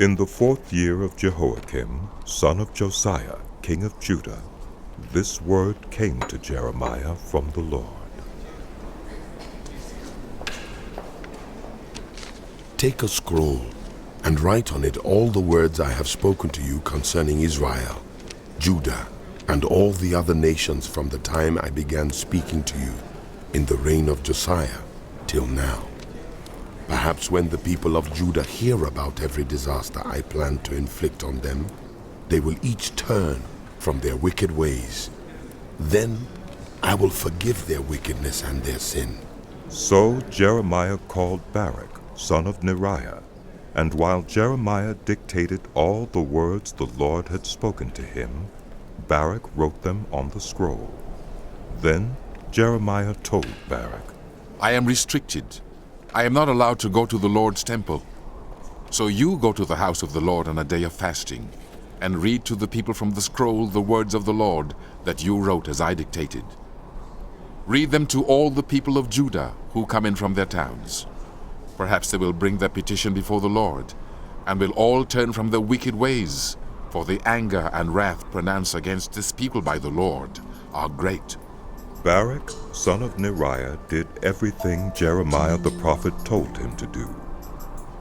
In the 4th year of Jehoiakim, son of Josiah, king of Judah, this word came to Jeremiah from the Lord. Take a scroll and write on it all the words I have spoken to you concerning Israel, Judah, and all the other nations from the time I began speaking to you in the reign of Josiah till now. Perhaps when the people of Judah hear about every disaster I plan to inflict on them, they will each turn from their wicked ways. Then I will forgive their wickedness and their sin. So Jeremiah called Baruch, son of Neriah, and while Jeremiah dictated all the words the Lord had spoken to him, Baruch wrote them on the scroll. Then Jeremiah told Baruch, I am restricted. I am not allowed to go to the Lord's temple. So you go to the house of the Lord on a day of fasting, and read to the people from the scroll the words of the Lord that you wrote as I dictated. Read them to all the people of Judah who come in from their towns. Perhaps they will bring their petition before the Lord, and will all turn from their wicked ways, for the anger and wrath pronounced against this people by the Lord are great. Baruch, son of Neriah, did everything Jeremiah the prophet told him to do.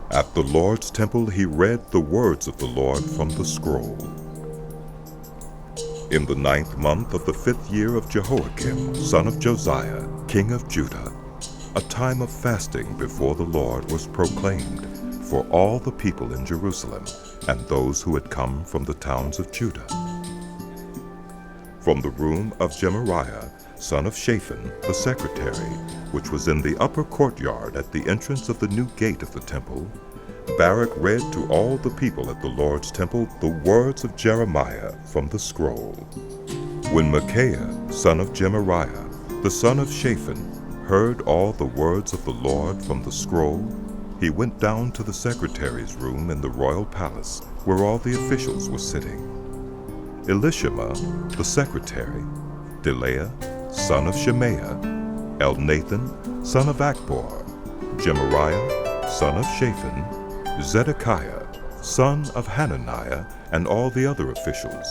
At the Lord's temple he read the words of the Lord from the scroll. In the 9th month of the 5th year of Jehoiakim, son of Josiah, king of Judah, a time of fasting before the Lord was proclaimed for all the people in Jerusalem and those who had come from the towns of Judah. From the room of Gemariah, son of Shaphan, the secretary, which was in the upper courtyard at the entrance of the new gate of the temple, Baruch read to all the people at the Lord's temple the words of Jeremiah from the scroll. When Micaiah, son of Gemariah, the son of Shaphan, heard all the words of the Lord from the scroll, he went down to the secretary's room in the royal palace, where all the officials were sitting. Elishama, the secretary, Delaiah, son of Shemaiah, Elnathan, son of Akbor, Gemariah, son of Shaphan, Zedekiah, son of Hananiah, and all the other officials.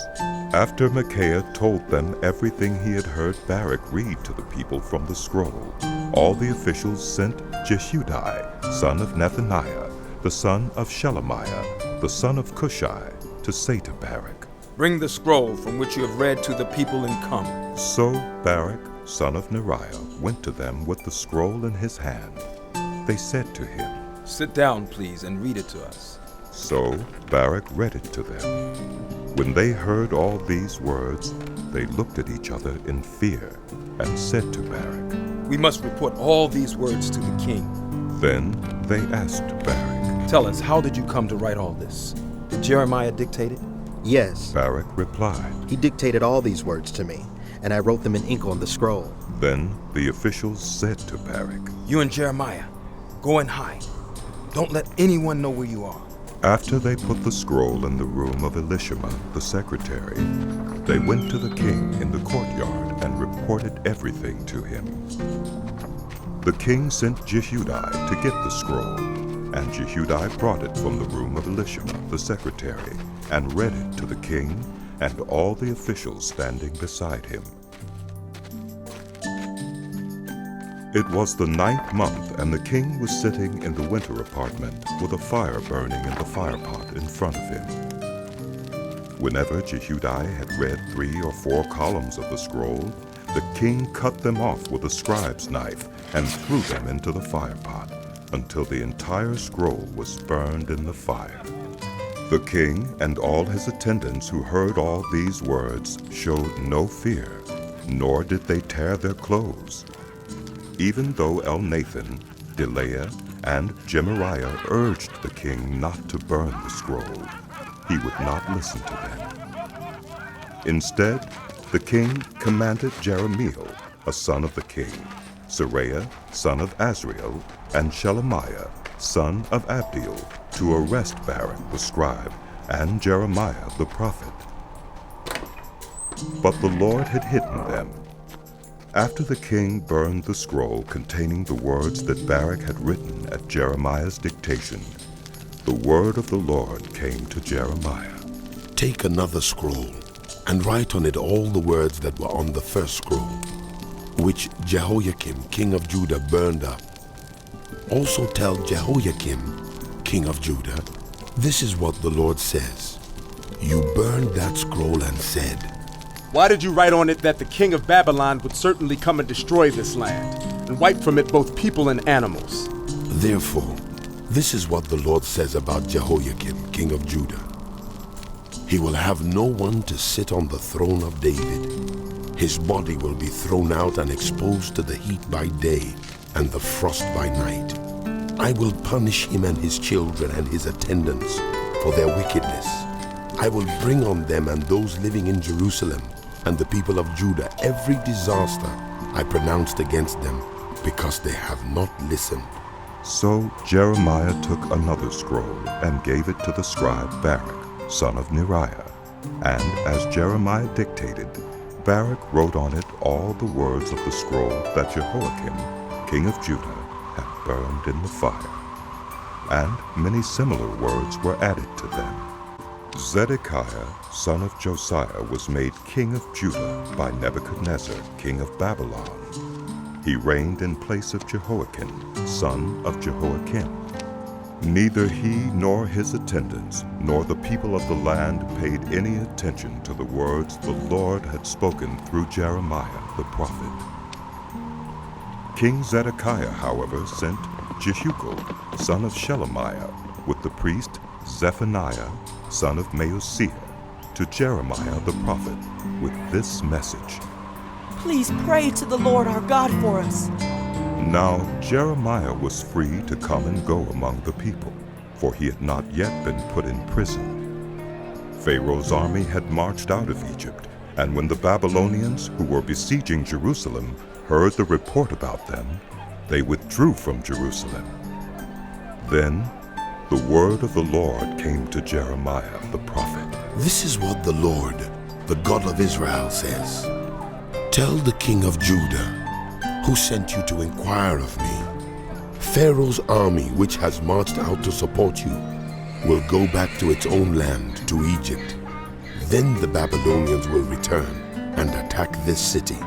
After Micaiah told them everything he had heard Baruch read to the people from the scroll, all the officials sent Jehudi, son of Nethaniah, the son of Shelemiah, the son of Cushai, to say to Baruch, Bring the scroll from which you have read to the people and come. So Baruch, son of Neriah, went to them with the scroll in his hand. They said to him, Sit down, please, and read it to us. So Baruch read it to them. When they heard all these words, they looked at each other in fear and said to Baruch, We must report all these words to the king. Then they asked Baruch, Tell us, how did you come to write all this? Did Jeremiah dictate it? Yes, Baruch replied. he dictated all these words to me, and I wrote them in ink on the scroll. Then the officials said to Baruch, You and Jeremiah, go and hide. Don't let anyone know where you are. After they put the scroll in the room of Elishama, the secretary, they went to the king in the courtyard and reported everything to him. The king sent Jehudi to get the scroll, and Jehudi brought it from the room of Elishama, the secretary, and read it to the king and all the officials standing beside him. It was the 9th month, and the king was sitting in the winter apartment with a fire burning in the firepot in front of him. Whenever Jehudi had read 3 or 4 columns of the scroll, the king cut them off with a scribe's knife and threw them into the firepot until the entire scroll was burned in the fire. The king and all his attendants who heard all these words showed no fear, nor did they tear their clothes. Even though Elnathan, Delaiah, and Gemariah urged the king not to burn the scroll, he would not listen to them. Instead, the king commanded Jeremiel, a son of the king, Seraiah, son of Azriel, and Shelemiah, son of Abdiel, to arrest Baruch the scribe and Jeremiah the prophet. But the Lord had hidden them. After the king burned the scroll containing the words that Baruch had written at Jeremiah's dictation, the word of the Lord came to Jeremiah. Take another scroll and write on it all the words that were on the first scroll, which Jehoiakim, king of Judah, burned up. Also tell Jehoiakim, king of Judah, this is what the Lord says. You burned that scroll and said, Why did you write on it that the king of Babylon would certainly come and destroy this land, and wipe from it both people and animals? Therefore, this is what the Lord says about Jehoiakim, king of Judah. He will have no one to sit on the throne of David. His body will be thrown out and exposed to the heat by day and the frost by night. I will punish him and his children and his attendants for their wickedness. I will bring on them and those living in Jerusalem and the people of Judah every disaster I pronounced against them, because they have not listened. So Jeremiah took another scroll and gave it to the scribe Baruch, son of Neriah. And as Jeremiah dictated, Baruch wrote on it all the words of the scroll that Jehoiakim, king of Judah, had burned in the fire. And many similar words were added to them. Zedekiah, son of Josiah, was made king of Judah by Nebuchadnezzar, king of Babylon. He reigned in place of Jehoiakim, son of Jehoiakim. Neither he nor his attendants nor the people of the land paid any attention to the words the Lord had spoken through Jeremiah the prophet. King Zedekiah, however, sent Jehucal, son of Shelemiah, with the priest Zephaniah, son of Maaseiah, to Jeremiah the prophet with this message. Please pray to the Lord our God for us. Now Jeremiah was free to come and go among the people, for he had not yet been put in prison. Pharaoh's army had marched out of Egypt, and when the Babylonians, who were besieging Jerusalem, heard the report about them, they withdrew from Jerusalem. Then the word of the Lord came to Jeremiah the prophet. This is what the Lord, the God of Israel, says. Tell the king of Judah, who sent you to inquire of me, Pharaoh's army, which has marched out to support you, will go back to its own land, to Egypt. Then the Babylonians will return and attack this city.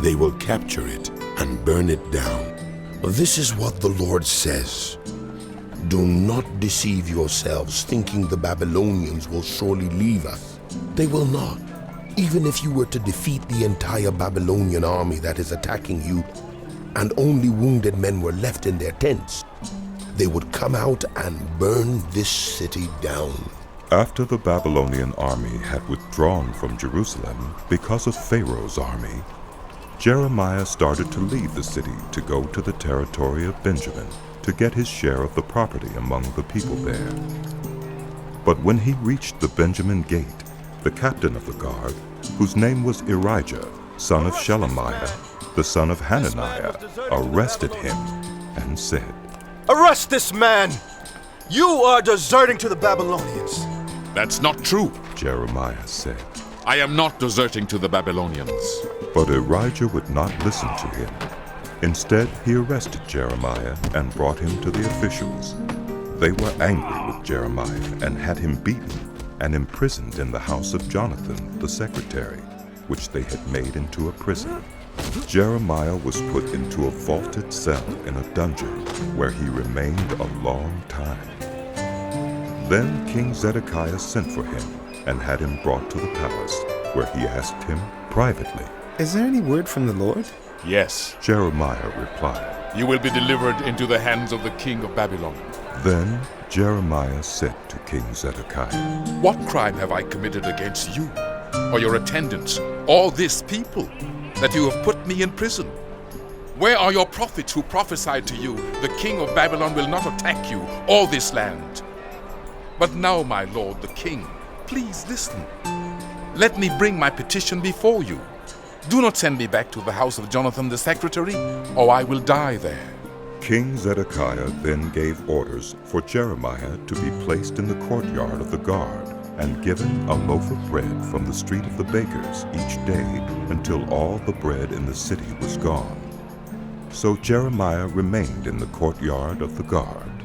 They will capture it and burn it down. This is what the Lord says. Do not deceive yourselves, thinking the Babylonians will surely leave us. They will not. Even if you were to defeat the entire Babylonian army that is attacking you, and only wounded men were left in their tents, they would come out and burn this city down. After the Babylonian army had withdrawn from Jerusalem because of Pharaoh's army, Jeremiah started to leave the city to go to the territory of Benjamin to get his share of the property among the people there. But when he reached the Benjamin gate, the captain of the guard, whose name was Irijah, son of Shelemiah, the son of Hananiah, arrested him and said, Arrest this man! You are deserting to the Babylonians. That's not true. Jeremiah said. I am not deserting to the Babylonians. But Irijah would not listen to him. Instead, he arrested Jeremiah and brought him to the officials. They were angry with Jeremiah and had him beaten and imprisoned in the house of Jonathan, the secretary, which they had made into a prison. Jeremiah was put into a vaulted cell in a dungeon, where he remained a long time. Then King Zedekiah sent for him and had him brought to the palace, where he asked him privately. Is there any word from the Lord? Yes, Jeremiah replied. you will be delivered into the hands of the king of Babylon. Then Jeremiah said to King Zedekiah, What crime have I committed against you, or your attendants, all this people, that you have put me in prison? Where are your prophets who prophesied to you, the king of Babylon will not attack you, all this land? But now, my lord the king, please listen. Let me bring my petition before you. Do not send me back to the house of Jonathan the secretary, or I will die there. King Zedekiah then gave orders for Jeremiah to be placed in the courtyard of the guard and given a loaf of bread from the street of the bakers each day until all the bread in the city was gone. So Jeremiah remained in the courtyard of the guard.